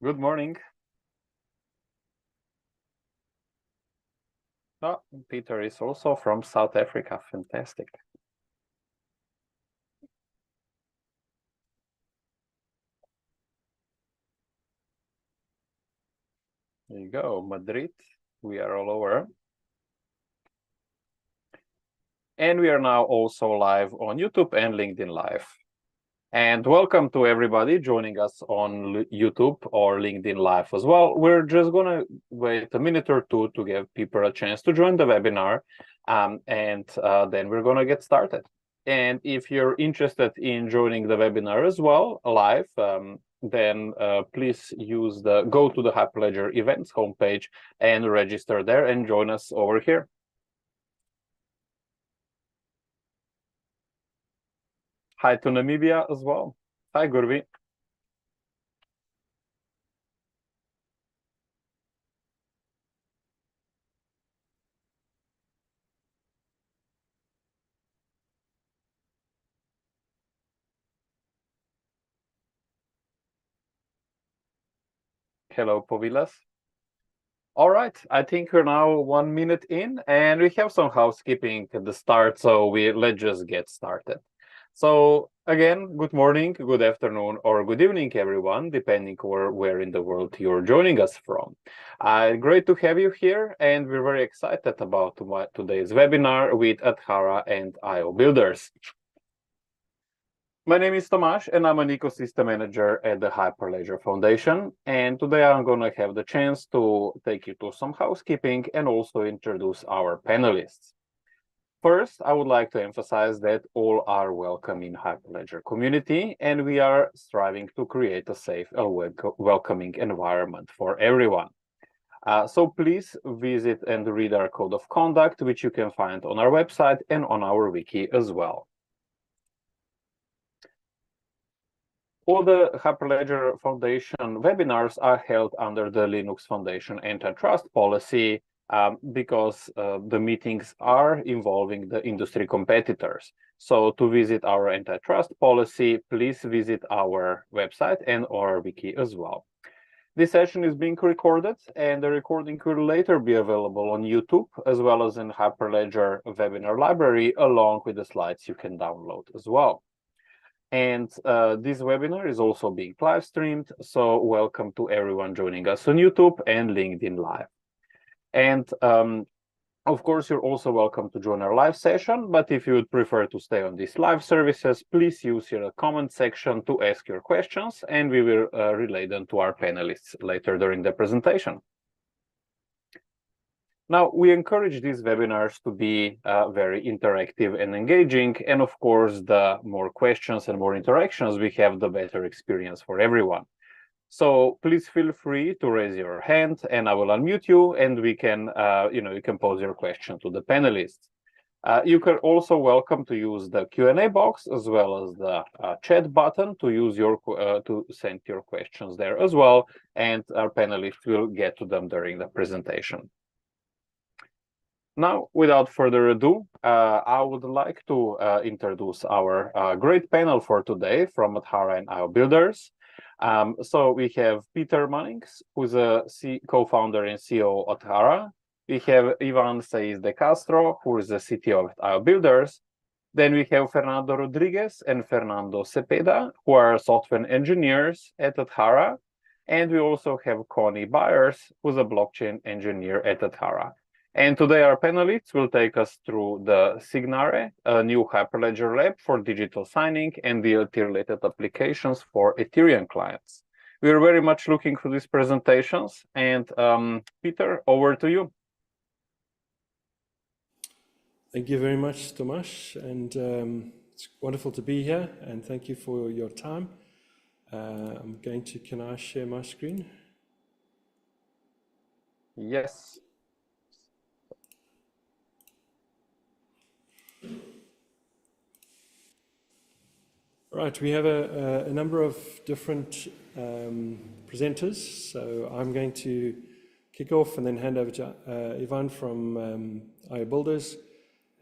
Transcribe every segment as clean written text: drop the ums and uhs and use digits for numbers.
Good morning. Oh, Peter is also from South Africa. Fantastic. There you go, Madrid. We are all over. And we are now also live on YouTube and LinkedIn Live. And welcome to everybody joining us on YouTube or LinkedIn Live as well. We're just going to wait a minute or two to give people a chance to join the webinar, and then we're going to get started. And if you're interested in joining the webinar as well, live, then please go to the Hyperledger events homepage and register there and join us over here. Hi to Namibia as well. Hi, Gurvi. Hello, Povilas. All right, I think we're now 1 minute in, and we have some housekeeping at the start, so let's just get started. So again, good morning, good afternoon, or good evening, everyone, depending where in the world you're joining us from. Great to have you here, and we're very excited about today's webinar with Adhara and ioBuilders. My name is Tomasz, and I'm an ecosystem manager at the Hyperledger Foundation. And today I'm going to have the chance to take you to some housekeeping and also introduce our panelists. First, I would like to emphasize that all are welcome in Hyperledger community, and we are striving to create a safe and welcoming environment for everyone. So please visit and read our code of conduct, which you can find on our website and on our wiki as well. All the Hyperledger Foundation webinars are held under the Linux Foundation antitrust policy because the meetings are involving the industry competitors. So to visit our antitrust policy, please visit our website and our wiki as well. This session is being recorded, and the recording will later be available on YouTube, as well as in Hyperledger webinar library, along with the slides you can download as well. And this webinar is also being live streamed, so welcome to everyone joining us on YouTube and LinkedIn Live. And of course, you're also welcome to join our live session, but if you would prefer to stay on these live services, please use your comment section to ask your questions, and we will relay them to our panelists later during the presentation. Now, we encourage these webinars to be very interactive and engaging, and of course, the more questions and more interactions we have, the better experience for everyone. So please feel free to raise your hand, and I will unmute you, and we can, you can pose your question to the panelists. You can also welcome to use the Q&A box as well as the chat button to send your questions there as well, and our panelists will get to them during the presentation. Now, without further ado, I would like to introduce our great panel for today from Adhara and ioBuilders. So we have Peter Mannings, who's a co-founder and CEO of Adhara. We have Ivan Saiz de Castro, who is the CTO of ioBuilders. Then we have Fernando Rodriguez and Fernando Cepeda, who are software engineers at Adhara. And we also have Connie Byers, who's a blockchain engineer at Adhara. And today our panelists will take us through the Signare, a new Hyperledger Lab for digital signing and DLT-related applications for Ethereum clients. We are very much looking for these presentations. And Peter, over to you. Thank you very much, Tomasz. And it's wonderful to be here. And thank you for your time. Can I share my screen? Yes. Right, we have a number of different presenters, so I'm going to kick off and then hand over to Ivan from ioBuilders,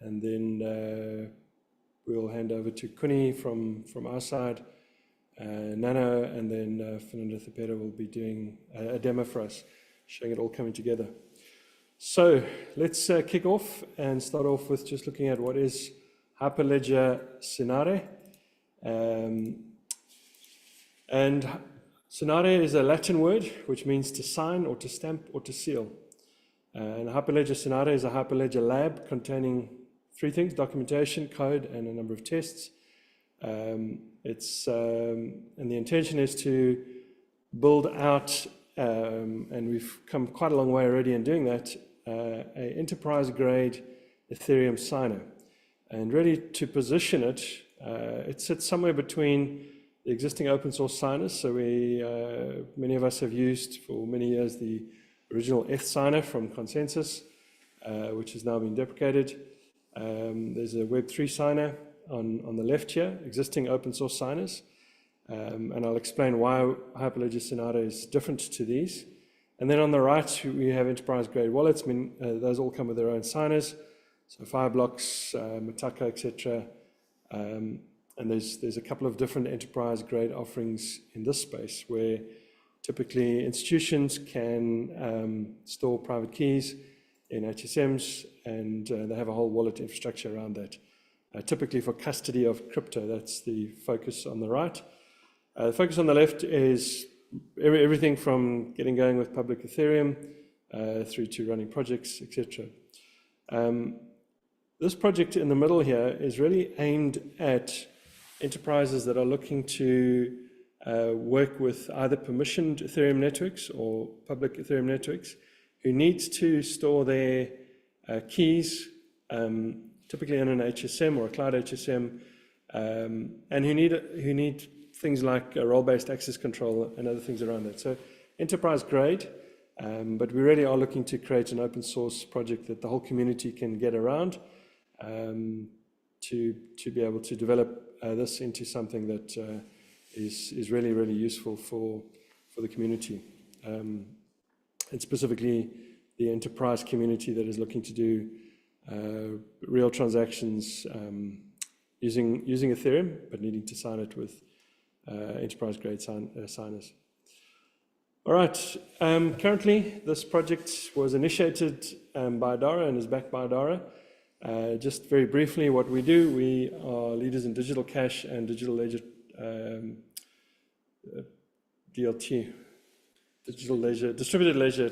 and then we'll hand over to Connie from our side, Nano, and then Fernando Cepeda will be doing a demo for us, showing it all coming together. So let's kick off and start off with just looking at what is Hyperledger Signare. And Signare is a Latin word which means to sign or to stamp or to seal. And Hyperledger Signare is a Hyperledger Lab containing three things: documentation, code, and a number of tests. And the intention is to build out, and we've come quite a long way already in doing that, a enterprise-grade Ethereum signer. And really to position it, it sits somewhere between the existing open source signers. So many of us have used for many years the original ETH signer from Consensus, which has now been deprecated. There's a Web3 signer on the left here, existing open source signers. And I'll explain why Hyperledger Signare is different to these. And then on the right, we have enterprise-grade wallets. I mean, those all come with their own signers. So Fireblocks, Mataka, etc. And there's a couple of different enterprise-grade offerings in this space where typically institutions can store private keys in HSMs, and they have a whole wallet infrastructure around that. Typically for custody of crypto, that's the focus on the right. The focus on the left is everything from getting going with public Ethereum through to running projects, etc. This project in the middle here is really aimed at enterprises that are looking to work with either permissioned Ethereum networks or public Ethereum networks who need to store their keys, typically in an HSM or a cloud HSM, and who need things like role-based access control and other things around that. So enterprise grade, but we really are looking to create an open source project that the whole community can get around to be able to develop this into something that is really, really useful for the community. And specifically the enterprise community that is looking to do real transactions using Ethereum, but needing to sign it with enterprise-grade signers. All right, currently this project was initiated by Adhara and is backed by Adhara. Just very briefly, what we do, we are leaders in digital cash and digital ledger, DLT, distributed ledger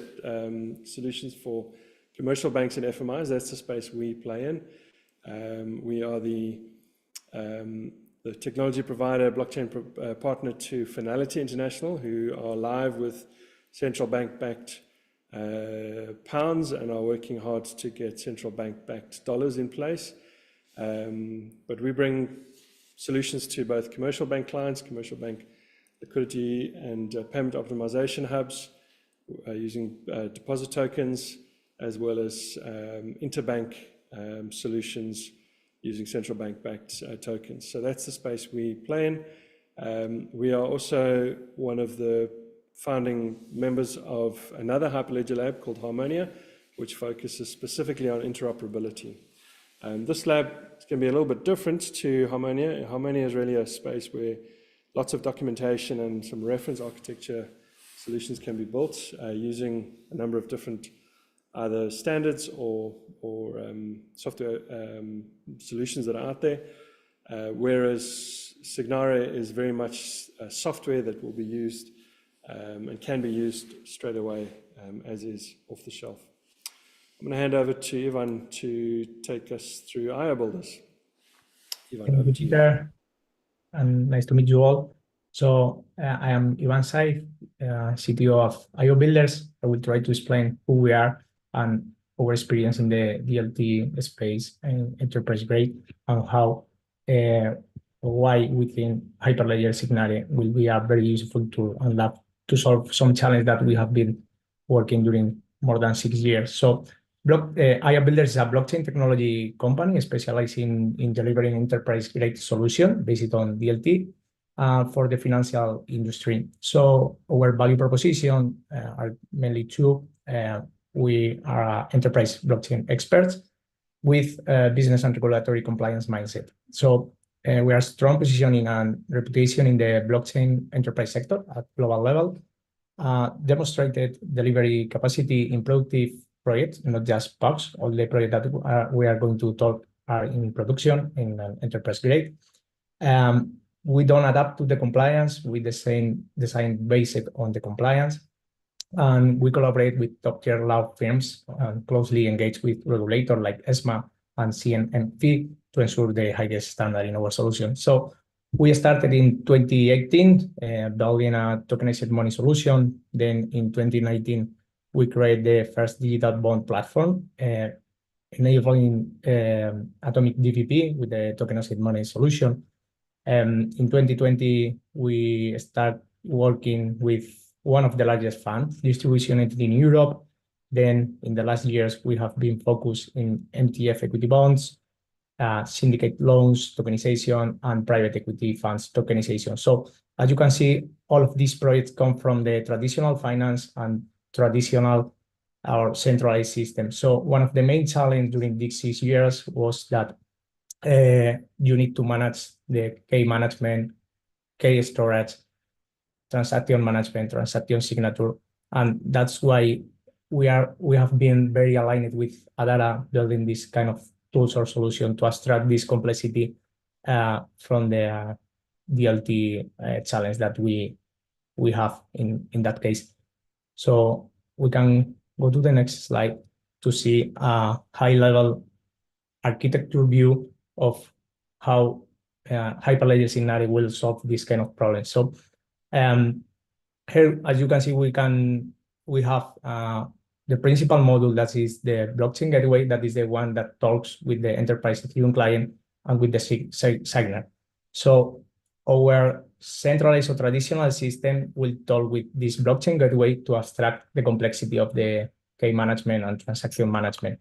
solutions for commercial banks and FMIs. That's the space we play in. We are the technology provider, blockchain partner to Finality International, who are live with central bank-backed pounds and are working hard to get central bank-backed dollars in place. But we bring solutions to both commercial bank clients, commercial bank liquidity and payment optimization hubs using deposit tokens, as well as interbank solutions using central bank-backed tokens. So that's the space we play in. We are also one of the founding members of another Hyperledger Lab called Harmonia, which focuses specifically on interoperability. This lab is going to be a little bit different to Harmonia. Harmonia is really a space where lots of documentation and some reference architecture solutions can be built using a number of different either standards or software solutions that are out there, whereas Signare is very much software that will be used and can be used straight away as is off the shelf. I'm going to hand over to Ivan to take us through ioBuilders. Ivan, over to you. And nice to meet you all. So I am Ivan Saiz, CTO of ioBuilders. I will try to explain who we are and our experience in the DLT space and enterprise grade, and how why we think Hyperledger Signare will be a very useful tool and lab to solve some challenge that we have been working during more than 6 years. So ioBuilders is a blockchain technology company specializing in delivering enterprise-grade solution based on DLT for the financial industry. So our value proposition are mainly two. We are enterprise blockchain experts with business and regulatory compliance mindset. So we are strong positioning and reputation in the blockchain enterprise sector at global level. Demonstrated delivery capacity in productive projects, not just POCs. All the projects that we are going to talk are in production in an enterprise grade. We don't adapt to the compliance with the same design based on the compliance. And we collaborate with top-tier law firms and closely engage with regulators like ESMA and CNMV to ensure the highest standard in our solution. So we started in 2018 building a tokenized money solution. Then in 2019, we created the first digital bond platform, enabling atomic DVP with the tokenized money solution. In 2020, we start working with one of the largest fund distribution entity in Europe. Then in the last years, we have been focused in MTF equity bonds, syndicate loans, tokenization, and private equity funds tokenization. So as you can see, all of these projects come from the traditional finance and traditional or centralized system. So one of the main challenges during these 6 years was that you need to manage the key management, key storage, transaction management, transaction signature, and that's why we have been very aligned with Adhara building this kind of tools or solution to abstract this complexity from the DLT challenge that we have in that case. So we can go to the next slide to see a high-level architecture view of how Hyperledger Signare will solve this kind of problem. So here, as you can see, we have the principal module that is the blockchain gateway, that is the one that talks with the enterprise Ethereum client and with the Signare. So our centralized or traditional system will talk with this blockchain gateway to abstract the complexity of the key management and transaction management.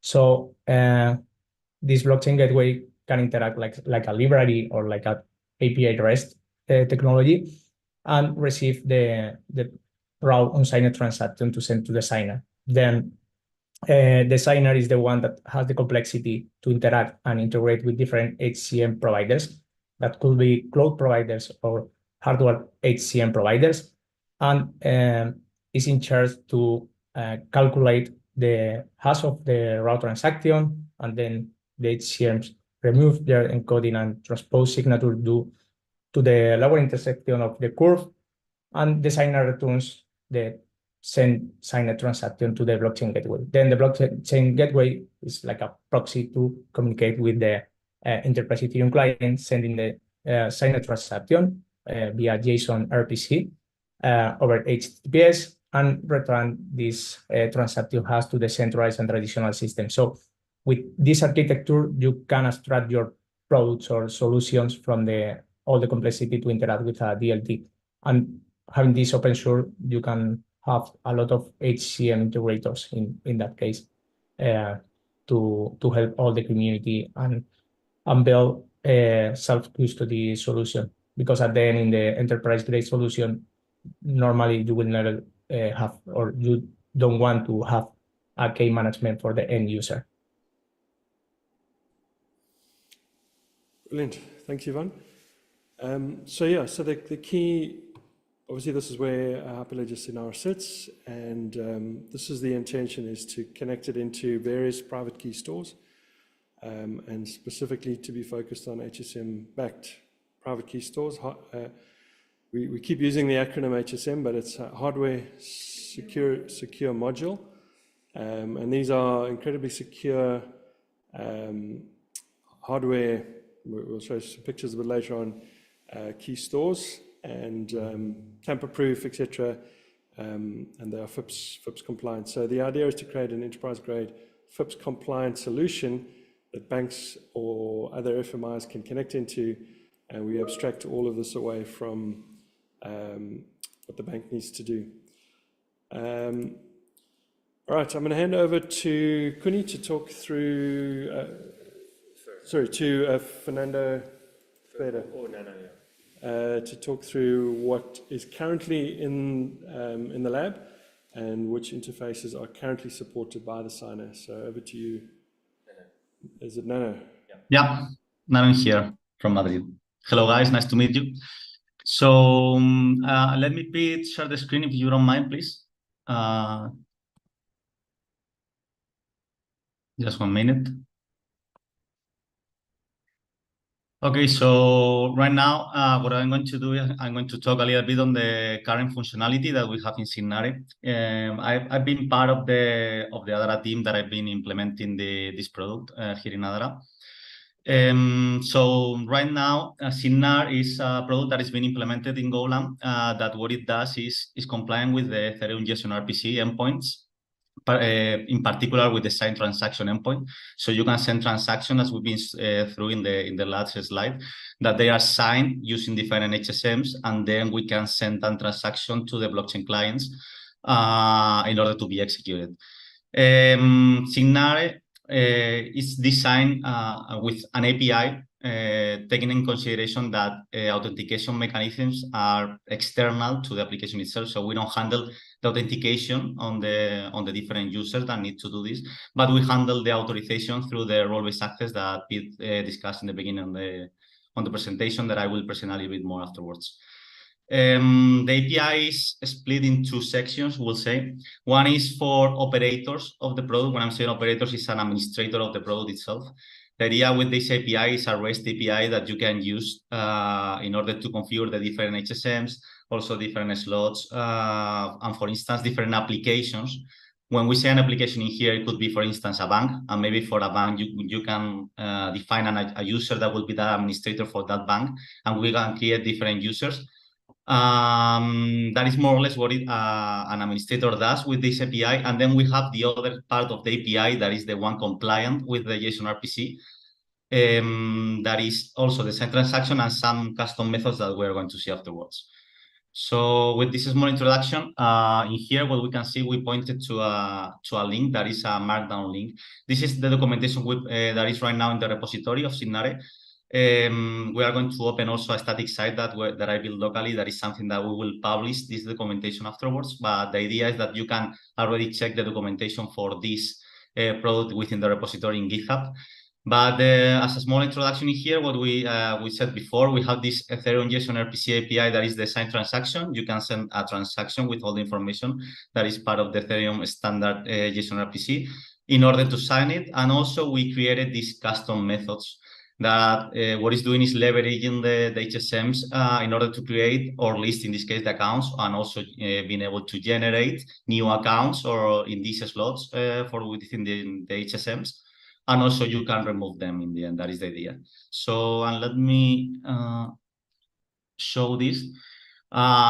So this blockchain gateway can interact like a library or like a API REST technology and receive the raw unsigned transaction to send to the signer. Then the signer is the one that has the complexity to interact and integrate with different HCM providers. That could be cloud providers or hardware HCM providers, and is in charge to calculate the hash of the raw transaction, and then the HCMs remove their encoding and transpose signature to the lower intersection of the curve, and the signer returns the send signed transaction to the blockchain gateway. Then the blockchain gateway is like a proxy to communicate with the enterprise Ethereum client, sending the signed transaction via JSON-RPC over HTTPS, and return this transaction hash to the centralized and traditional system. So with this architecture, you can abstract your products or solutions from all the complexity to interact with a DLT. And having this open source, you can have a lot of HCM integrators in that case to help all the community and build a self-custody solution. Because at the end, in the enterprise-grade solution, normally you will never have, or you don't want to have a key management for the end user. Brilliant. Thanks, Ivan. So the key, obviously this is where Hyperledger Signare sits, and this is the intention, is to connect it into various private key stores, and specifically to be focused on HSM-backed private key stores. We keep using the acronym HSM, but it's hardware secure module, and these are incredibly secure hardware. We'll show some pictures a bit later on, key stores, and tamper-proof, etc., and they are FIPS compliant. So the idea is to create an enterprise-grade FIPS compliant solution that banks or other FMIs can connect into, and we abstract all of this away from what the bank needs to do. All right, I'm going to hand over to Kuni to talk through. Fernando Ferreira. To talk through what is currently in the lab and which interfaces are currently supported by the signer. So over to you. Is it Nano? Yeah, Nano here. from Madrid. Hello, guys. Nice to meet you. So let me share the screen if you don't mind, please. Just 1 minute. Okay, so right now, what I'm going to do is I'm going to talk a little bit on the current functionality that we have in Signare. I've been part of the Adhara team that I've been implementing this product here in Adhara. So right now, Signare is a product that is being implemented in Golang. That what it does is compliant with the Ethereum JSON-RPC endpoints. In particular with the sign transaction endpoint. So you can send transactions, as we've been through in the last slide, that they are signed using different HSMs, and then we can send that transaction to the blockchain clients in order to be executed. Signare is designed with an API, taking in consideration that authentication mechanisms are external to the application itself, so we don't handle the authentication on the different users that need to do this, but we handle the authorization through the role-based access that we discussed in the beginning on the presentation that I will present a little bit more afterwards. The API is split in 2 sections, we'll say. One is for operators of the product. When I'm saying operators, it's an administrator of the product itself. The idea with this API is a REST API that you can use in order to configure the different HSMs, also different slots, and for instance, different applications. When we say an application in here, it could be, for instance, a bank, and maybe for a bank, you can define a user that will be the administrator for that bank, and we can create different users. That is more or less what an administrator does with this API. And then we have the other part of the API that is the one compliant with the JSON-RPC. That is also the same transaction and some custom methods that we're going to see afterwards. So with this small introduction, in here, what we can see, we pointed to a link that is a Markdown link. This is the documentation that is right now in the repository of Signare. We are going to open also a static site that I built locally. That is something that we will publish this documentation afterwards. But the idea is that you can already check the documentation for this product within the repository in GitHub. But as a small introduction in here, what we said before, we have this Ethereum JSON-RPC API that is the signed transaction. You can send a transaction with all the information that is part of the Ethereum standard JSON-RPC in order to sign it. And also we created these custom methods that what it's doing is leveraging the HSMs in order to create or list, in this case, the accounts, and also being able to generate new accounts or in these slots for within the HSMs. And also you can remove them in the end. That is the idea. So, and let me show this.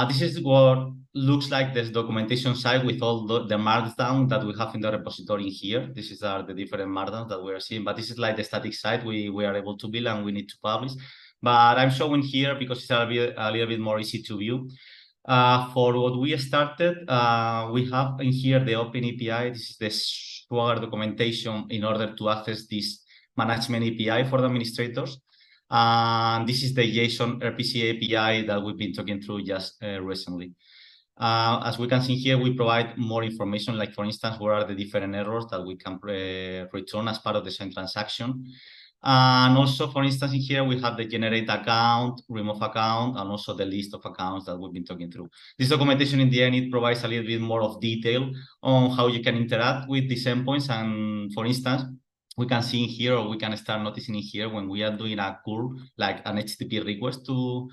This is what looks like this documentation site with all the markdown that we have in the repository here. This is the different markdowns that we are seeing, but this is like the static site we are able to build and we need to publish. But I'm showing here because it's a little bit more easy to view. For what we started, we have in here the Open API. This is the Swagger documentation in order to access this management API for the administrators. And this is the JSON-RPC API that we've been talking through just recently. As we can see here, we provide more information, like for instance, what are the different errors that we can return as part of the same transaction. And also, for instance, in here, we have the generate account, remove account, and also the list of accounts that we've been talking through. This documentation, in the end, it provides a little bit more of detail on how you can interact with these endpoints. And for instance, we can see in here, or we can start noticing in here, when we are doing a curl, like an HTTP request to,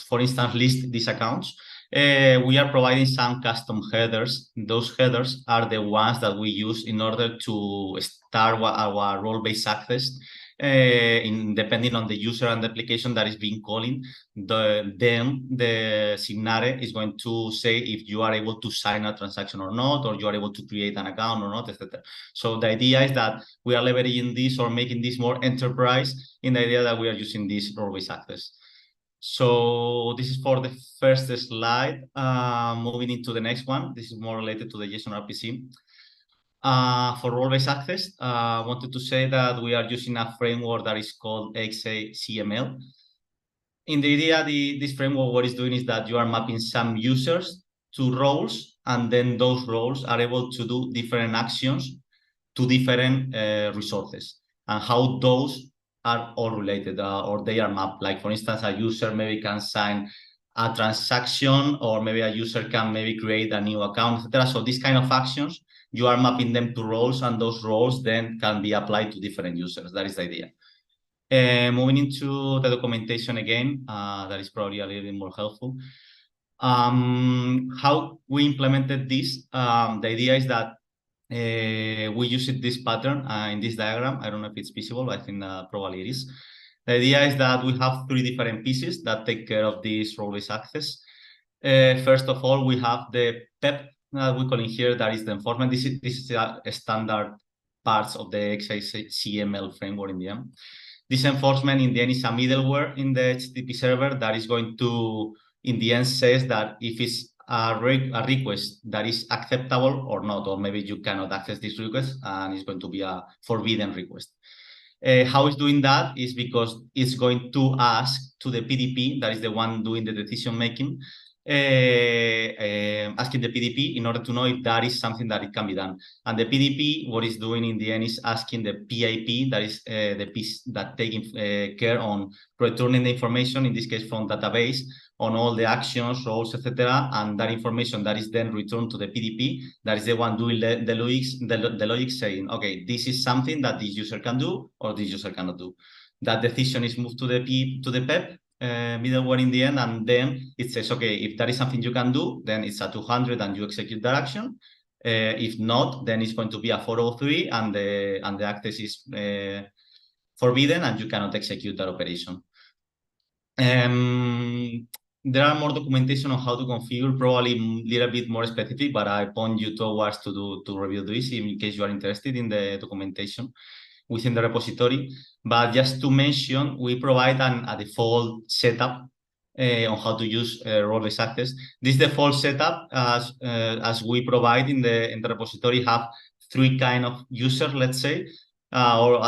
for instance, list these accounts, we are providing some custom headers. Those headers are the ones that we use in order to start our role-based access. Depending on the user and the application that is being calling, then the Signare is going to say if you are able to sign a transaction or not, or you are able to create an account or not, etc. So the idea is that we are leveraging this or making this more enterprise in the idea that we are using this role-based access. So this is for the first slide. Moving into the next one, this is more related to the JSON-RPC. For role-based access, I wanted to say that we are using a framework that is called XACML. In the idea, this framework, what it's doing is that you are mapping some users to roles, and then those roles are able to do different actions to different resources. And how those are all related or they are mapped. Like for instance, a user maybe can sign a transaction, or maybe a user can maybe create a new account, etc. So these kind of actions, you are mapping them to roles, and those roles then can be applied to different users. That is the idea. Moving into the documentation again, that is probably a little bit more helpful. How we implemented this, the idea is that we use this pattern in this diagram. I don't know if it's visible, but I think probably it is. The idea is that we have 3 different pieces that take care of this role-based access. First of all, we have the PEP that we call in here, that is the enforcement. This is a standard parts of the XML framework in the end. This enforcement in the end is a middleware in the HTTP server that is going to, in the end, says that if it's a request that is acceptable or not, or maybe you cannot access this request, and it's going to be a forbidden request. How it's doing that is because it's going to ask to the PDP, that is the one doing the decision making, asking the PDP in order to know if that is something that it can be done. And the PDP, what it's doing in the end is asking the PIP, that is the piece that taking care on returning the information, in this case from database, on all the actions, roles, etc. And that information that is then returned to the PDP, that is the one doing the logic saying, okay, this is something that this user can do or this user cannot do. That decision is moved to the PEP middleware in the end, and then it says, okay, if that is something you can do, then it's a 200 and you execute that action. If not, then it's going to be a 403 and the access is forbidden and you cannot execute that operation. There are more documentation on how to configure, probably a little bit more specific, but I point you towards to review this in case you are interested in the documentation within the repository. But just to mention, we provide a default setup on how to use role-based access. This default setup, as we provide in the repository, have 3 kind of users, let's say, or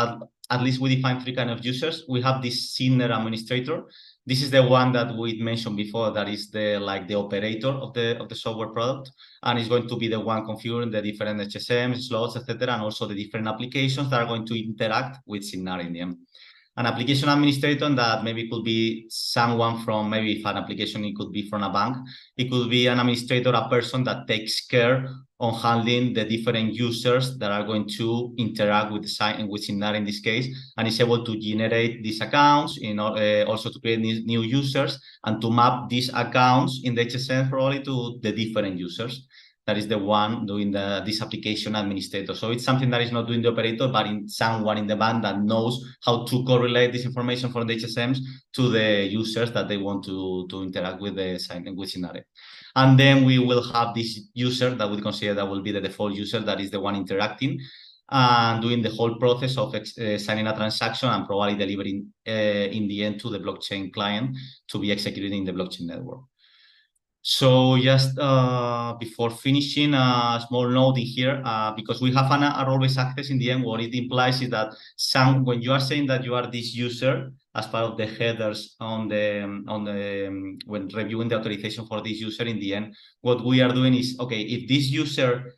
at least we define 3 kind of users. We have this Signare administrator. This is the one that we mentioned before, that is the operator of the software product, and is going to be the one configuring the different HSMs, slots, etc., and also the different applications that are going to interact with Signare in the end. An application administrator that maybe could be someone from, maybe if an application, it could be from a bank. It could be an administrator, a person that takes care on handling the different users that are going to interact with Signare in this case, and is able to generate these accounts, also to create new users, and to map these accounts in the HSM probably to the different users. That is the one doing this application administrator. So it's something that is not doing the operator, but in someone in the bank that knows how to correlate this information from the HSMs to the users that they want to interact with Signare. And then we will have this user that we consider that will be the default user, that is the one interacting and doing the whole process of signing a transaction and probably delivering in the end to the blockchain client to be executed in the blockchain network. So just before finishing, a small note in here, because we have a role-based access in the end, what it implies is that when you are saying that you are this user as part of the headers when reviewing the authorization for this user, in the end, what we are doing is, okay, if this user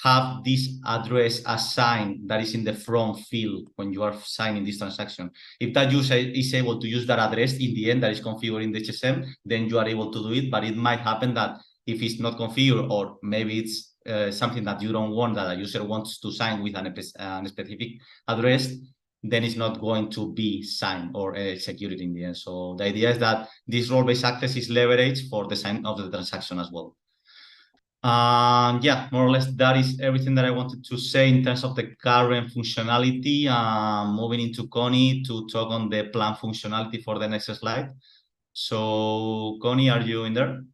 have this address assigned that is in the front field when you are signing this transaction. If that user is able to use that address in the end that is configured in the HSM, then you are able to do it. But it might happen that if it's not configured, or maybe it's something that you don't want, that a user wants to sign with a specific address, then it's not going to be signed or executed in the end. So the idea is that this role-based access is leveraged for the sign of the transaction as well. Yeah, more or less that is everything that I wanted to say in terms of the current functionality. Moving into Connie to talk on the plan functionality for the next slide. So Connie, are you in there?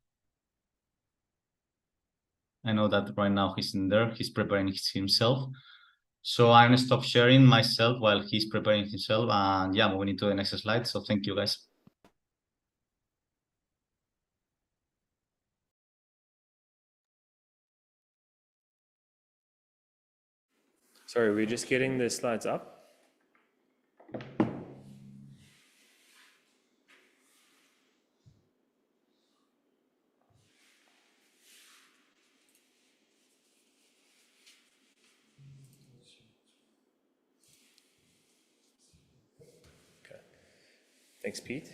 I know that right now he's in there. He's preparing himself. So I'm gonna stop sharing myself while he's preparing himself, and yeah, moving into the next slide. So thank you guys. Sorry, we're just getting the slides up. Thanks, Pete.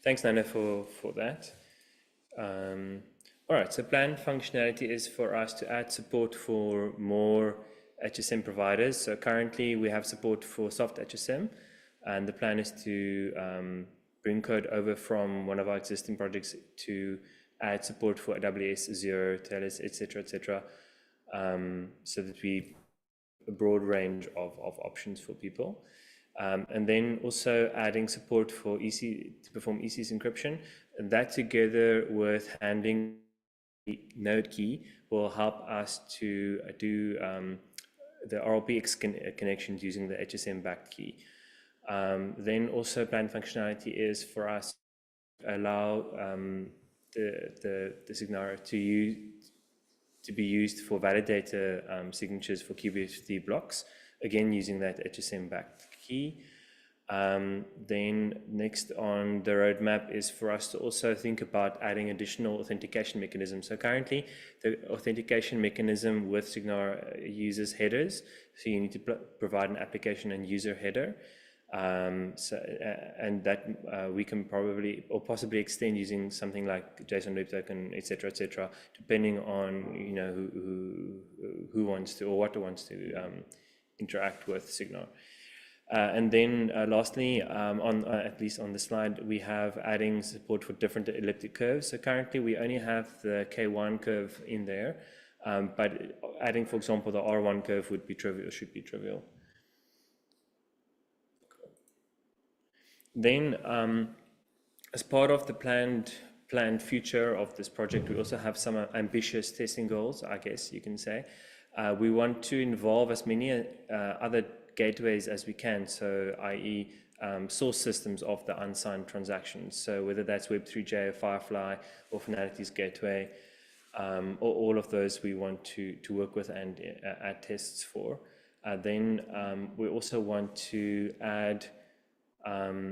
Thanks, Nana, for that. All right, so planned functionality is for us to add support for more HSM providers. So currently we have support for soft HSM, and the plan is to bring code over from one of our existing projects to add support for AWS, Azure, Talis, etc., so that we a broad range of options for people. And then also adding support for EC to perform EC's encryption, and that together with handling the node key will help us to do the RLPX connections using the HSM backed key. Then also planned functionality is for us to allow the Signare to be used for validator signatures for QBFT blocks, again using that HSM backed key. Then next on the roadmap is for us to also think about adding additional authentication mechanisms. So currently the authentication mechanism with Signare uses headers, so you need to provide an application and user header. And that we can probably or possibly extend using something like JSON Web Token, etc., depending on who wants to or what wants to interact with Signare. And then lastly, at least on the slide, we have adding support for different elliptic curves. So currently we only have the K1 curve in there, but adding, for example, the R1 curve would be trivial, should be trivial. Then, as part of the planned future of this project, we also have some ambitious testing goals, I guess you can say. We want to involve as many other gateways as we can, so i.e. source systems of the unsigned transactions. So whether that's Web3j, Firefly, or Finality's gateway, or all of those we want to work with and add tests for. Then we also want to add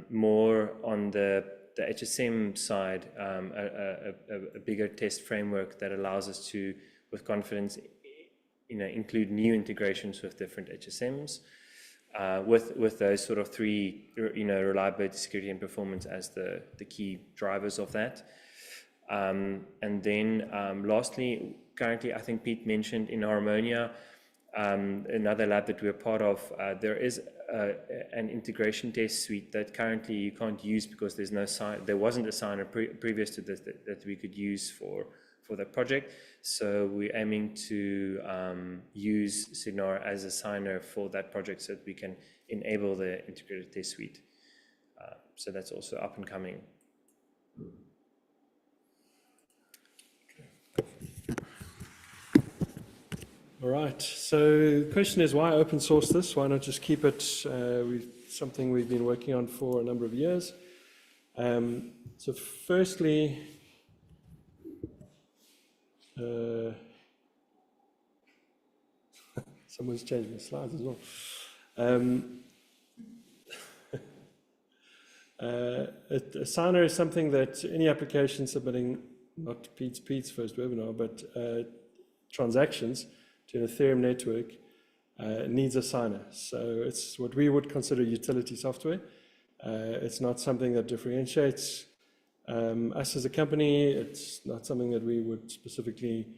more on the HSM side, a bigger test framework that allows us to, with confidence, include new integrations with different HSMs, with those sort of three, reliability, security, and performance as the key drivers of that. And then lastly, currently, I think Pete mentioned in Harmonia, another lab that we're part of, there is an integration test suite that currently you can't use because there's no there wasn't a signer previous to this that we could use for the project. So we're aiming to use Signare as a signer for that project so that we can enable the integrated test suite. So that's also up and coming. All right, so the question is, why open source this? Why not just keep it something we've been working on for a number of years? So firstly, someone's changed my slides as well. A signer is something that any application submitting, not Pete's first webinar, but transactions to an Ethereum network needs a signer. So it's what we would consider utility software. It's not something that differentiates us as a company. It's not something that we would specifically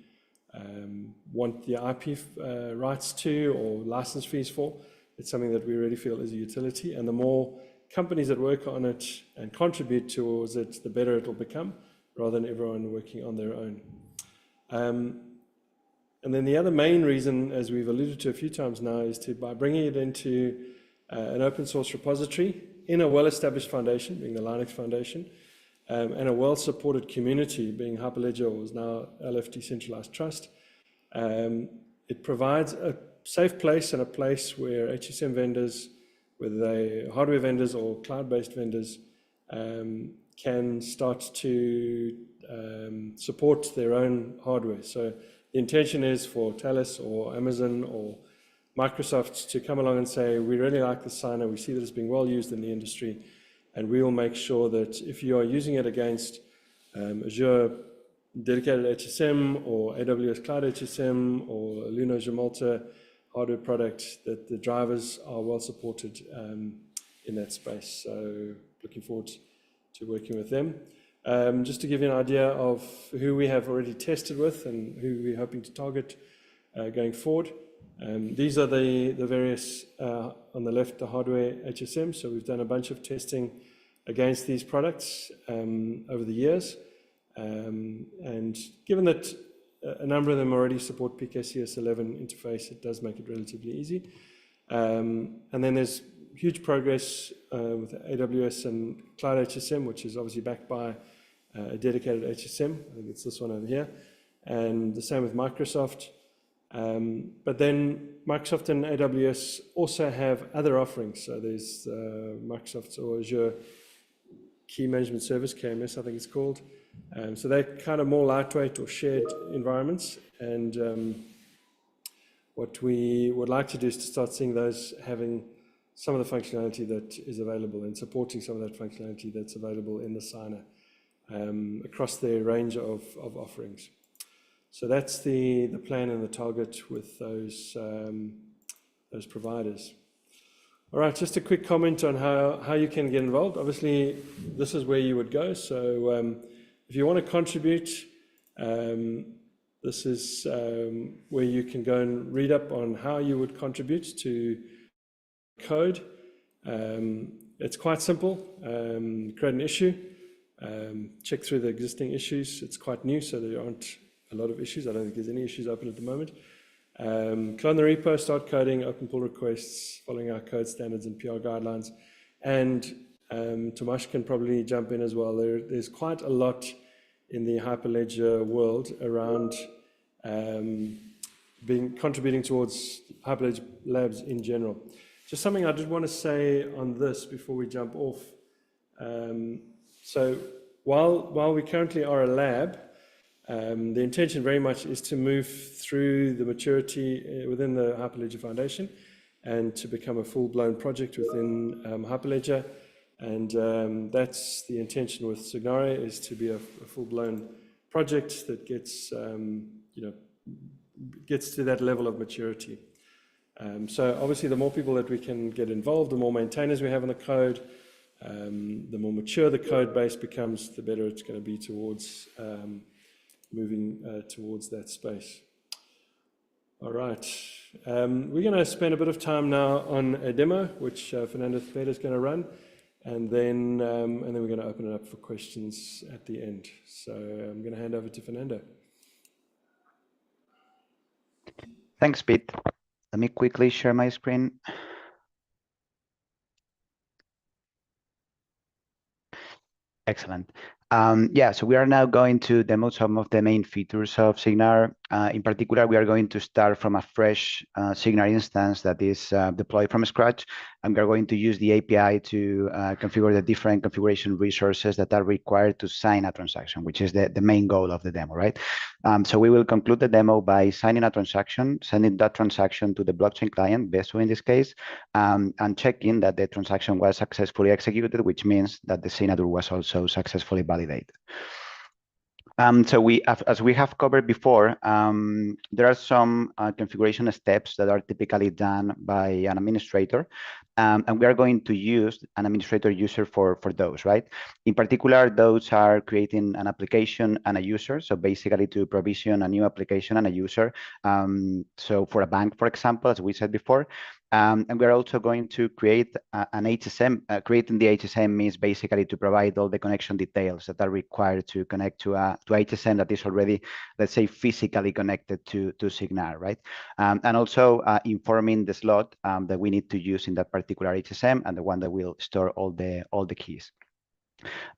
want the IP rights to or license fees for. It's something that we really feel is a utility, and the more companies that work on it and contribute towards it, the better it will become, rather than everyone working on their own. And then the other main reason, as we've alluded to a few times now, is by bringing it into an open source repository in a well-established foundation, being the Linux Foundation, and a well-supported community, being Hyperledger, or is now LF Decentralized Trust. It provides a safe place and a place where HSM vendors, whether they hardware vendors or cloud-based vendors, can start to support their own hardware. So the intention is for Talis or Amazon or Microsoft to come along and say, we really like this signer, we see that it's being well used in the industry, and we will make sure that if you are using it against Azure dedicated HSM or AWS Cloud HSM or Luna Jamalta hardware product, that the drivers are well supported in that space. So looking forward to working with them. Just to give you an idea of who we have already tested with and who we're hoping to target going forward. These are the various, on the left, the hardware HSM. So we've done a bunch of testing against these products over the years. And given that a number of them already support PKCS11 interface, it does make it relatively easy. And then there's huge progress with AWS and Cloud HSM, which is obviously backed by a dedicated HSM. I think it's this one over here. And the same with Microsoft. But then Microsoft and AWS also have other offerings. So there's Microsoft's or Azure Key Management Service, KMS, I think it's called. So they're kind of more lightweight or shared environments. And what we would like to do is to start seeing those having some of the functionality that is available and supporting some of that functionality that's available in the signer across their range of offerings. So that's the plan and the target with those providers. All right, just a quick comment on how you can get involved. Obviously, this is where you would go. So if you want to contribute, this is where you can go and read up on how you would contribute to code. It's quite simple. Create an issue, check through the existing issues. It's quite new, so there aren't a lot of issues. I don't think there's any issues open at the moment. Clone the repo, start coding, open pull requests, following our code standards and PR guidelines. And Tomasz can probably jump in as well. There's quite a lot in the Hyperledger world around contributing towards Hyperledger Labs in general. Just something I did want to say on this before we jump off. So while we currently are a lab, the intention very much is to move through the maturity within the Hyperledger Foundation and to become a full-blown project within Hyperledger. And that's the intention with Signare, is to be a full-blown project that gets, gets to that level of maturity. So obviously, the more people that we can get involved, the more maintainers we have in the code, the more mature the code base becomes, the better it's going to be towards moving towards that space. All right. We're going to spend a bit of time now on a demo, which Fernando Cepeda is going to run, and then we're going to open it up for questions at the end. So I'm going to hand over to Fernando. Thanks, Pete. Let me quickly share my screen. Excellent. Yeah, so we are now going to demo some of the main features of Signare. In particular, we are going to start from a fresh Signare instance that is deployed from scratch, and we are going to use the API to configure the different configuration resources that are required to sign a transaction, which is the main goal of the demo, right? So we will conclude the demo by signing a transaction, sending that transaction to the blockchain client, Besu in this case, and checking that the transaction was successfully executed, which means that the signature was also successfully validated. So as we have covered before, there are some configuration steps that are typically done by an administrator, and we are going to use an administrator user for those, right? In particular, those are creating an application and a user. So basically to provision a new application and a user. So for a bank, for example, as we said before, and we're also going to create an HSM. Creating the HSM means basically to provide all the connection details that are required to connect to HSM that is already, let's say, physically connected to Signare, right? And also informing the slot that we need to use in that particular HSM and the one that will store all the keys.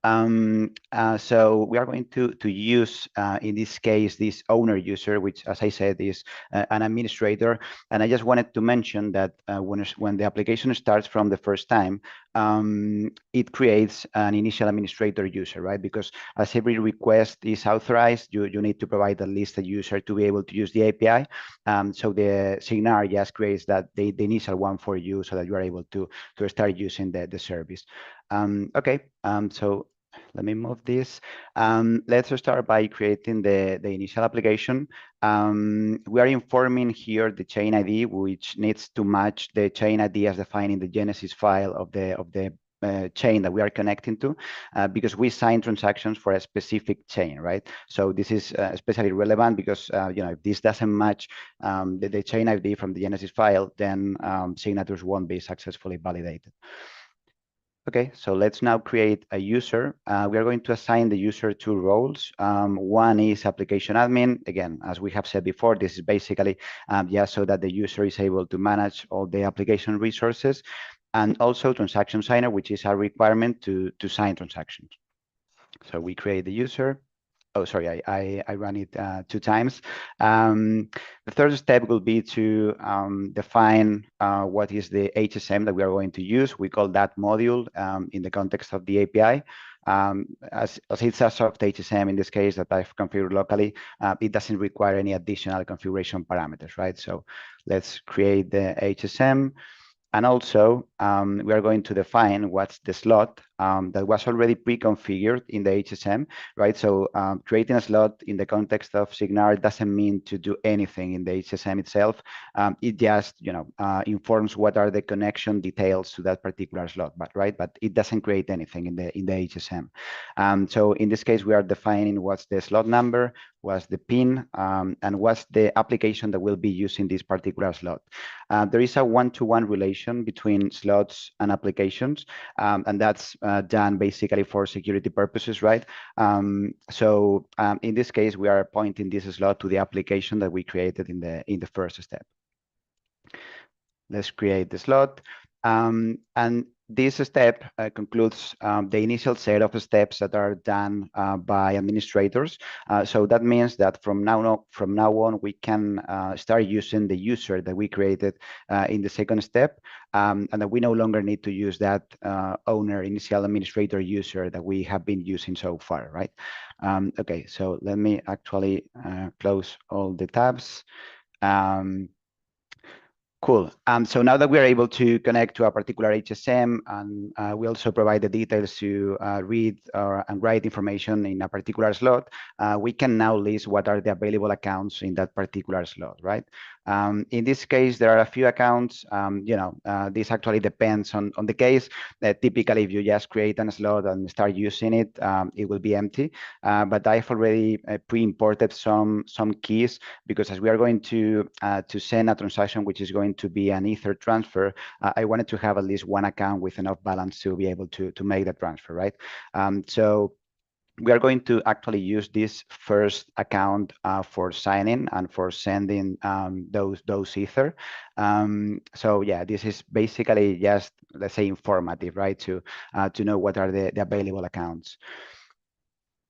So we are going to use, in this case, this owner user, which, as I said, is an administrator. And I just wanted to mention that when the application starts from the first time, it creates an initial administrator user, right? Because as every request is authorized, you need to provide at least a user to be able to use the API. So the Signare just creates that the initial one for you so that you are able to start using the service. Okay, so let me move this. Let's start by creating the initial application. We are informing here the chain ID, which needs to match the chain ID as defined in the Genesis file of the chain that we are connecting to, because we sign transactions for a specific chain, right? So this is especially relevant because if this doesn't match the chain ID from the Genesis file, then signatures won't be successfully validated. Okay, so let's now create a user. We are going to assign the user 2 roles. One is application admin. Again, as we have said before, this is basically just so that the user is able to manage all the application resources, and also transaction signer, which is a requirement to sign transactions. So we create the user. Oh, sorry, I ran it 2 times. The third step will be to define what is the HSM that we are going to use. We call that module in the context of the API. As it's a soft HSM in this case that I've configured locally, it doesn't require any additional configuration parameters, right? So let's create the HSM. And also, we are going to define what's the slot that was already pre-configured in the HSM, right? So creating a slot in the context of Signare doesn't mean to do anything in the HSM itself. It just, informs what are the connection details to that particular slot, but it doesn't create anything in the HSM. So in this case, we are defining what's the slot number, what's the PIN, and what's the application that will be using this particular slot. There is a one-to-one relation between slots and applications, and that's done basically for security purposes, right? So in this case, we are pointing this slot to the application that we created in the first step. Let's create the slot, and this step concludes the initial set of steps that are done by administrators. So that means that from now on, we can start using the user that we created in the second step, and that we no longer need to use that owner initial administrator user that we have been using so far, right? Okay, so let me actually close all the tabs. Cool. So now that we are able to connect to a particular HSM, and we also provide the details to read and write information in a particular slot, we can now list what are the available accounts in that particular slot, right? In this case, there are a few accounts. This actually depends on the case. Typically, if you just create a slot and start using it, it will be empty. But I've already pre-imported some keys, because as we are going to send a transaction, which is going to be an Ether transfer, I wanted to have at least one account with enough balance to be able to make the transfer, right? So we are going to actually use this first account for signing and for sending those Ether. So yeah, this is basically just, let's say, informative, right? To know what are the available accounts.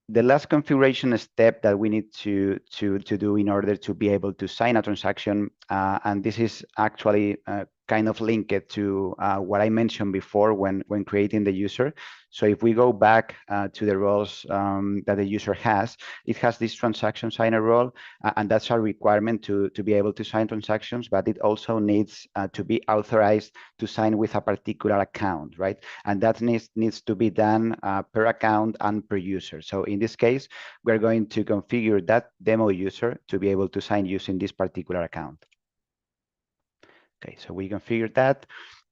The last configuration step that we need to do in order to be able to sign a transaction, and this is actually kind of linked to what I mentioned before when creating the user. So if we go back to the roles that the user has, it has this transaction signer role, and that's a requirement to be able to sign transactions, but it also needs to be authorized to sign with a particular account, right? And that needs to be done per account and per user. So in this case, we're going to configure that demo user to be able to sign using this particular account. Okay, so we configured that.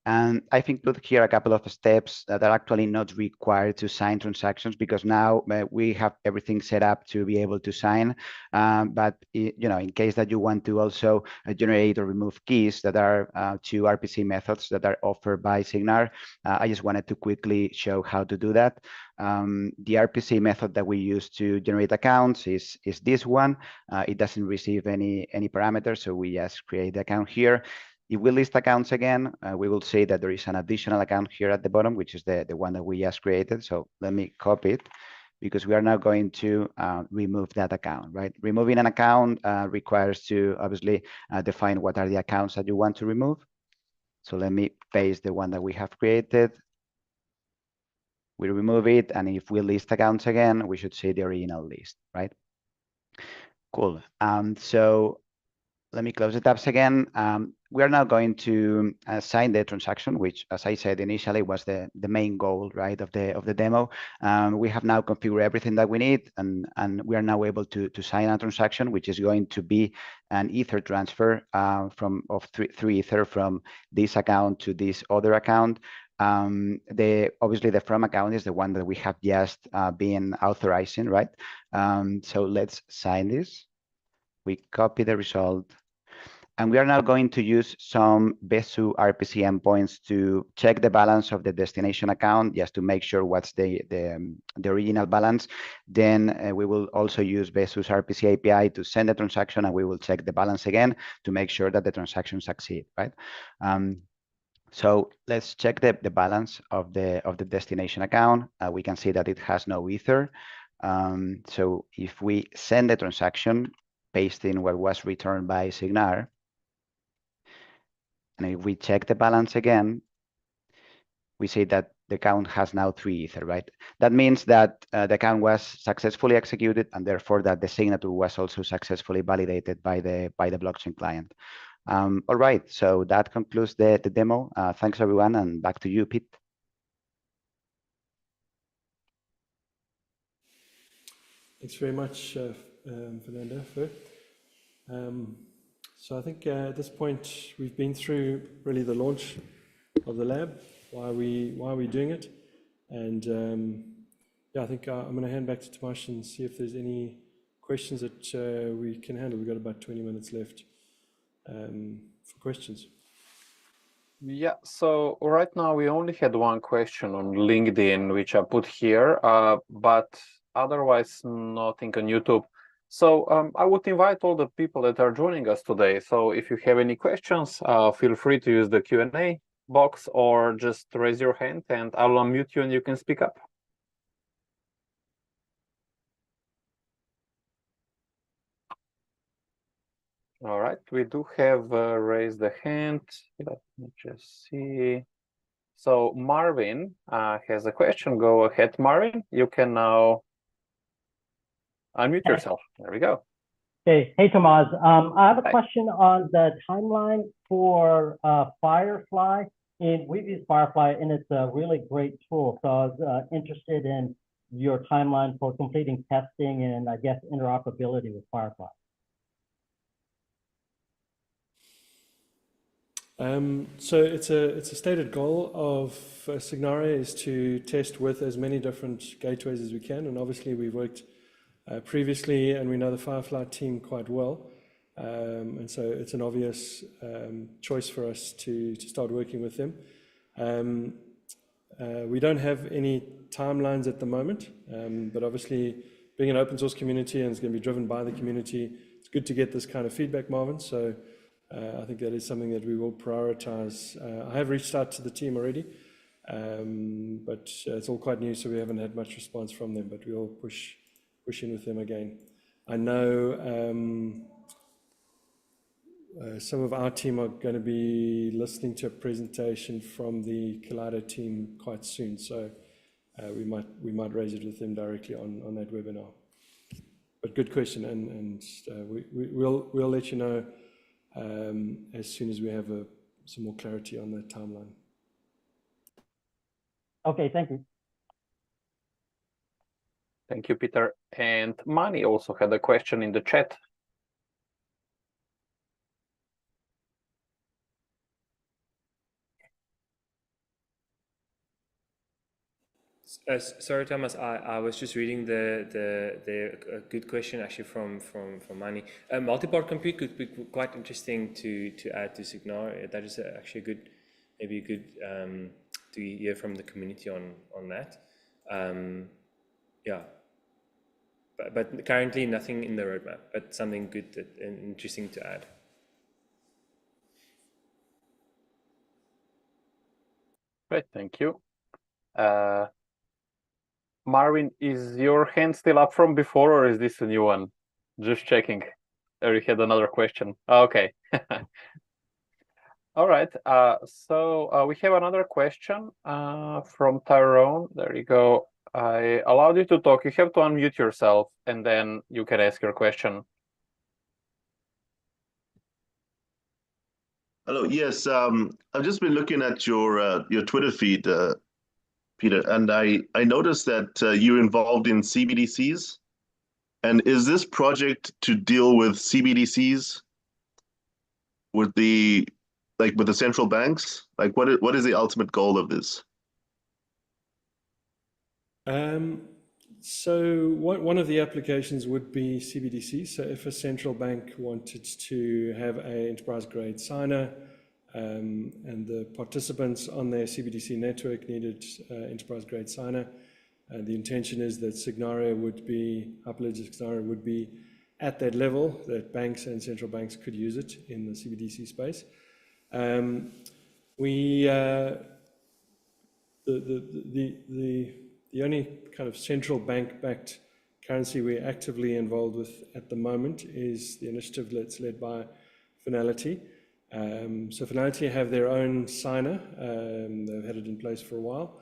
And I've included here a couple of steps that are actually not required to sign transactions, because now we have everything set up to be able to sign. But in case that you want to also generate or remove keys that are 2 RPC methods that are offered by Signare, I just wanted to quickly show how to do that. The RPC method that we use to generate accounts is this one. It doesn't receive any parameters, so we just create the account here. If we list accounts again, we will see that there is an additional account here at the bottom, which is the one that we just created. So let me copy it, because we are now going to remove that account, right? Removing an account requires to obviously define what are the accounts that you want to remove. So let me paste the one that we have created. We remove it, and if we list accounts again, we should see the original list, right? Cool. So let me close the tabs again. We are now going to sign the transaction, which, as I said initially, was the main goal, right, of the demo. We have now configured everything that we need, and we are now able to sign a transaction, which is going to be an Ether transfer through Ether from this account to this other account. Obviously the from account is the one that we have just been authorizing, right? So let's sign this. We copy the result. And we are now going to use some DLT-RPC endpoints to check the balance of the destination account, just to make sure what's the original balance. Then we will also use DLT-RPC API to send the transaction, and we will check the balance again to make sure that the transaction succeeds, right? So let's check the balance of the destination account. We can see that it has no Ether. So if we send the transaction, paste in what was returned by Signare, and if we check the balance again, we see that the account has now 3 Ether, right? That means that the account was successfully executed, and therefore that the signature was also successfully validated by the blockchain client. All right, so that concludes the demo. Thanks everyone, and back to you, Pete. Thanks very much, Fernando. So I think at this point we've been through really the launch of the lab, why are we doing it, and yeah, I think I'm going to hand back to Tomasz and see if there's any questions that we can handle. We've got about 20 minutes left for questions. Yeah, so right now we only had one question on LinkedIn, which I put here, but otherwise nothing on YouTube. So I would invite all the people that are joining us today. So if you have any questions, feel free to use the Q&A box or just raise your hand and I'll unmute you and you can speak up. All right, we do have raised the hand. Let me just see. So Marvin has a question. Go ahead, Marvin. You can now unmute yourself. There we go. Hey, Tomasz. I have a question on the timeline for Firefly. We've used Firefly, and it's a really great tool. So I was interested in your timeline for completing testing and, I guess, interoperability with Firefly. So it's a stated goal of Signare is to test with as many different gateways as we can, and obviously we've worked previously and we know the Firefly team quite well, and so it's an obvious choice for us to start working with them. We don't have any timelines at the moment, but obviously being an open source community and it's going to be driven by the community, it's good to get this kind of feedback, Marvin. So I think that is something that we will prioritize. I have reached out to the team already, but it's all quite new, so we haven't had much response from them, but we'll push in with them again. I know some of our team are going to be listening to a presentation from the Collider team quite soon, so we might raise it with them directly on that webinar. But good question, and we'll let you know as soon as we have some more clarity on the timeline. Okay, thank you. Thank you, Peter. And Mani also had a question in the chat. Sorry, Thomas. I was just reading the good question actually from Mani. Multi-part compute could be quite interesting to add to Signare. That is actually maybe good to hear from the community on that. Yeah, but currently nothing in the roadmap, but something good and interesting to add. Great, thank you. Marvin, is your hand still up from before, or is this a new one? Just checking. Or you had another question. Okay. All right. So we have another question from Tyrone. There you go. I allowed you to talk. You have to unmute yourself, and then you can ask your question. Hello. Yes, I've just been looking at your Twitter feed, Peter, and I noticed that you're involved in CBDCs. And is this project to deal with CBDCs, with the like with the central banks? Like what is the ultimate goal of this? So one of the applications would be CBDC. So if a central bank wanted to have an enterprise grade signer, and the participants on their CBDC network needed enterprise grade signer, the intention is that Signare would be, Hyperledger Signare would be at that level, that banks and central banks could use it in the CBDC space. The only kind of central bank-backed currency we're actively involved with at the moment is the initiative that's led by Finality. So Finality have their own signer. They've had it in place for a while.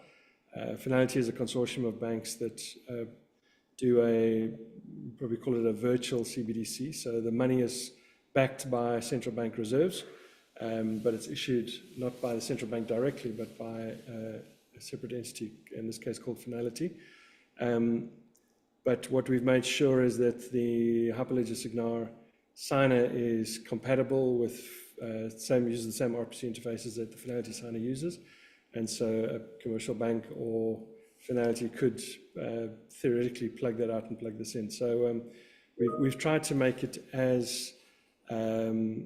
Finality is a consortium of banks that do probably call it a virtual CBDC. So the money is backed by central bank reserves, but it's issued not by the central bank directly, but by a separate entity, in this case called Finality. But what we've made sure is that the Hyperledger Signare signer is compatible with uses the same RPC interfaces that the Finality signer uses, and so a commercial bank or Finality could theoretically plug that out and plug this in. So we've tried to make it as as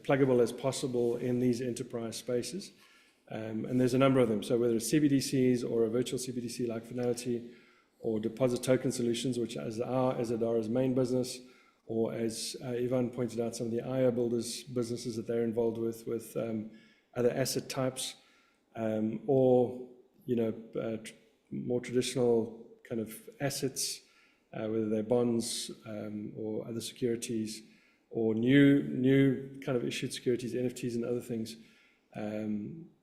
pluggable as possible in these enterprise spaces, and there's a number of them. So whether it's CBDCs or a virtual CBDC like Finality, or deposit token solutions, which is Adhara's main business, or as Ivan pointed out, some of the ioBuilders businesses that they're involved with other asset types, or more traditional kind of assets, whether they're bonds or other securities, or new kind of issued securities, NFTs and other things.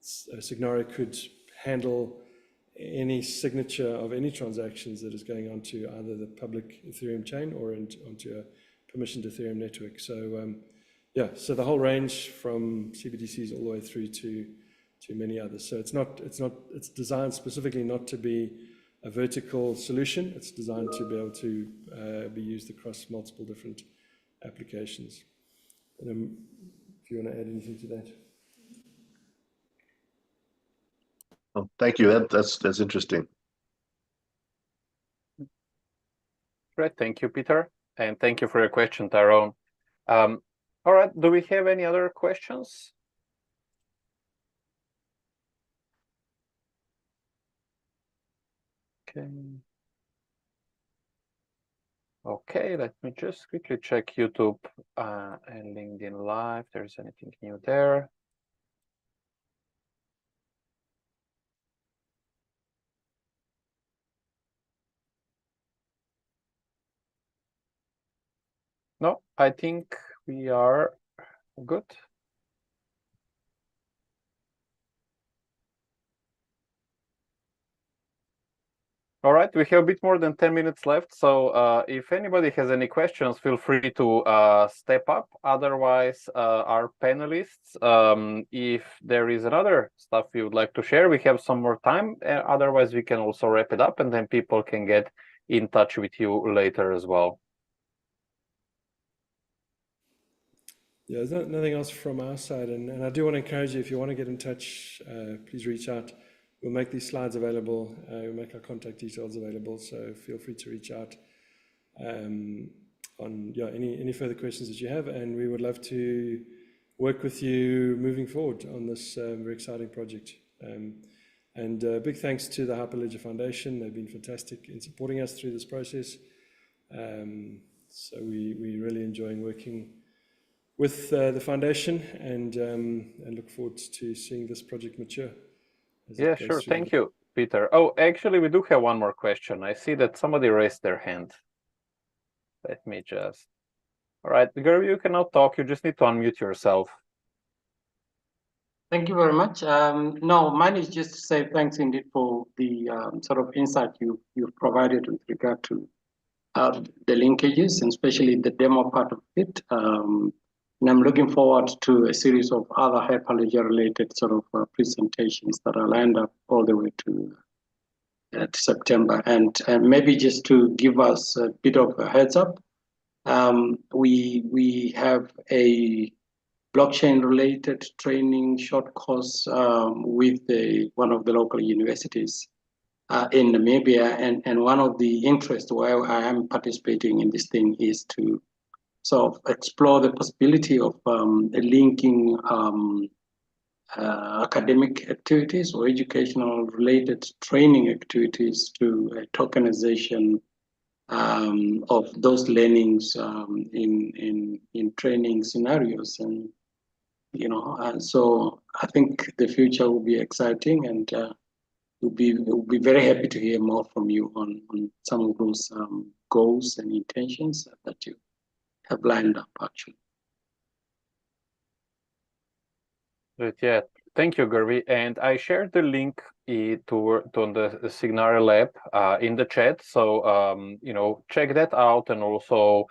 Signare could handle any signature of any transactions that is going onto either the public Ethereum chain or onto a permissioned Ethereum network. So so the whole range from CBDCs all the way through to many others. So it's designed specifically not to be a vertical solution. It's designed to be able to be used across multiple different applications. And, if you want to add anything to that. Oh, thank you. That's interesting. Great, thank you, Peter, and thank you for your question, Tyrone. All right, do we have any other questions? Okay. Okay, let me just quickly check YouTube and LinkedIn Live. There's anything new there? No, I think we are good. All right, we have a bit more than 10 minutes left, so if anybody has any questions, feel free to step up. Otherwise, our panelists, if there is another stuff you would like to share, we have some more time. Otherwise, we can also wrap it up, and then people can get in touch with you later as well. Yeah, there's nothing else from our side, and I do want to encourage you, if you want to get in touch, please reach out. We'll make these slides available. We'll make our contact details available, so feel free to reach out on any further questions that you have, and we would love to work with you moving forward on this very exciting project. And big thanks to the Hyperledger Foundation. They've been fantastic in supporting us through this process. So we're really enjoying working with the foundation, and look forward to seeing this project mature. Yeah, sure. Thank you, Peter. Oh, actually, we do have one more question. I see that somebody raised their hand. Let me just... All right, Gary, you can now talk. You just need to unmute yourself. Thank you very much. No, mine is just to say thanks indeed for the sort of insight you've provided with regard to the linkages, and especially the demo part of it. And I'm looking forward to a series of other Hyperledger-related sort of presentations that are lined up all the way to September. And maybe just to give us a bit of a heads up, we have a blockchain-related training short course with one of the local universities in Namibia. And one of the interests where I am participating in this thing is to sort of explore the possibility of linking academic activities or educational related training activities to tokenization of those learnings in training scenarios. And and so I think the future will be exciting, and we'll be very happy to hear more from you on some of those goals and intentions that you have lined up, actually. Right, yeah, thank you, Gervy. And I shared the link to the Signare Lab in the chat. So check that out, and also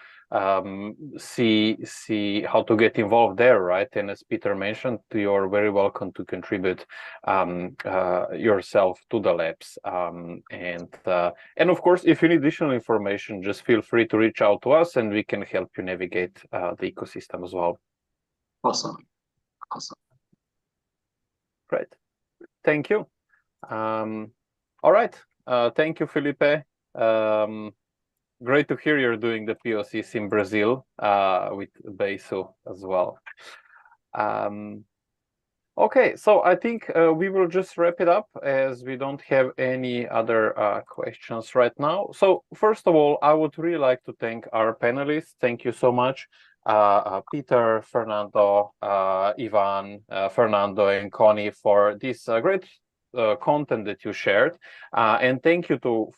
see how to get involved there, right? And as Peter mentioned, you're very welcome to contribute yourself to the labs. And of course, if you need additional information, just feel free to reach out to us, and we can help you navigate the ecosystem as well. Awesome. Great, thank you. All right, thank you, Felipe. Great to hear you're doing the POCs in Brazil with Beisu as well. Okay, so I think we will just wrap it up, as we don't have any other questions right now. So first of all, I would really like to thank our panelists. Thank you so much. Peter, Fernando, Ivan, Fernando, and Connie for this great content that you shared, and thank you to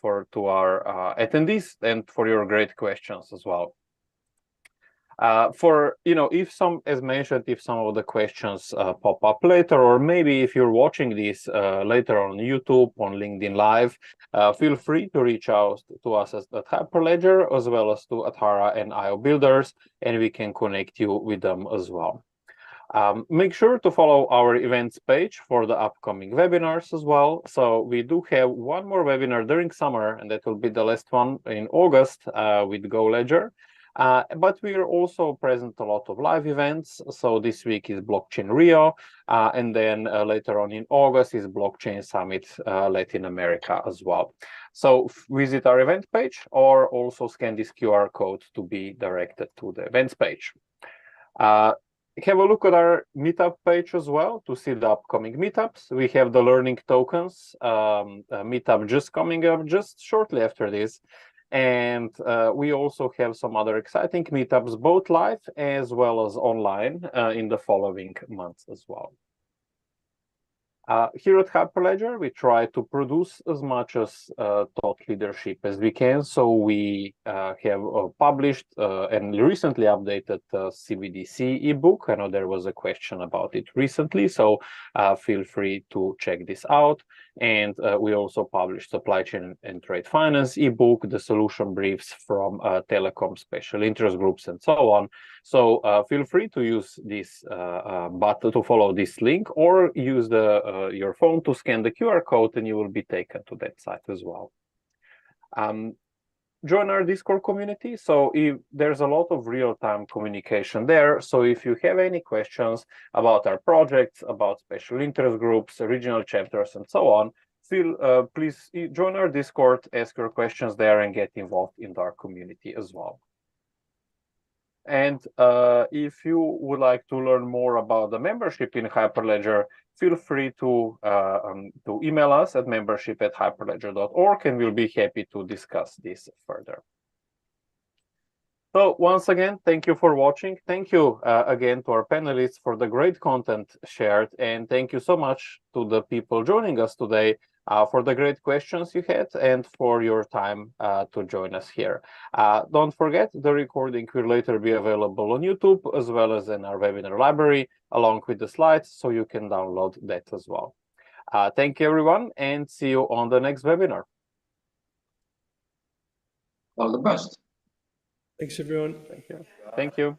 our attendees and for your great questions as well. If some, as mentioned, if some of the questions pop up later, or maybe if you're watching this later on YouTube, on LinkedIn Live, feel free to reach out to us at Hyperledger, as well as to Adhara and ioBuilders, and we can connect you with them as well. Make sure to follow our events page for the upcoming webinars as well. So we do have one more webinar during summer, and that will be the last one in August with GoLedger. But we are also present a lot of live events. So this week is Blockchain Rio, and then later on in August is Blockchain Summit Latin America as well. So visit our event page, or also scan this QR code to be directed to the events page. Have a look at our meetup page as well to see the upcoming meetups. We have the learning tokens meetup just coming up just shortly after this. And we also have some other exciting meetups, both live as well as online, in the following months as well. Here at Hyperledger, we try to produce as much as thought leadership as we can. So we have published and recently updated the CBDC ebook. I know there was a question about it recently, so feel free to check this out. And we also published supply chain and trade finance ebook, the solution briefs from telecom special interest groups, and so on. So feel free to use this button to follow this link, or use your phone to scan the QR code, and you will be taken to that site as well. Join our Discord community. So there's a lot of real-time communication there. So if you have any questions about our projects, about special interest groups, regional chapters, and so on, please join our Discord, ask your questions there, and get involved in our community as well. And if you would like to learn more about the membership in Hyperledger, feel free to email us at membership@hyperledger.org, and we'll be happy to discuss this further. So once again, thank you for watching. Thank you again to our panelists for the great content shared, and thank you so much to the people joining us today for the great questions you had, and for your time to join us here. Don't forget, the recording will later be available on YouTube, as well as in our webinar library, along with the slides, so you can download that as well. Thank you, everyone, and see you on the next webinar. All the best. Thanks, everyone. Thank you. Thank you.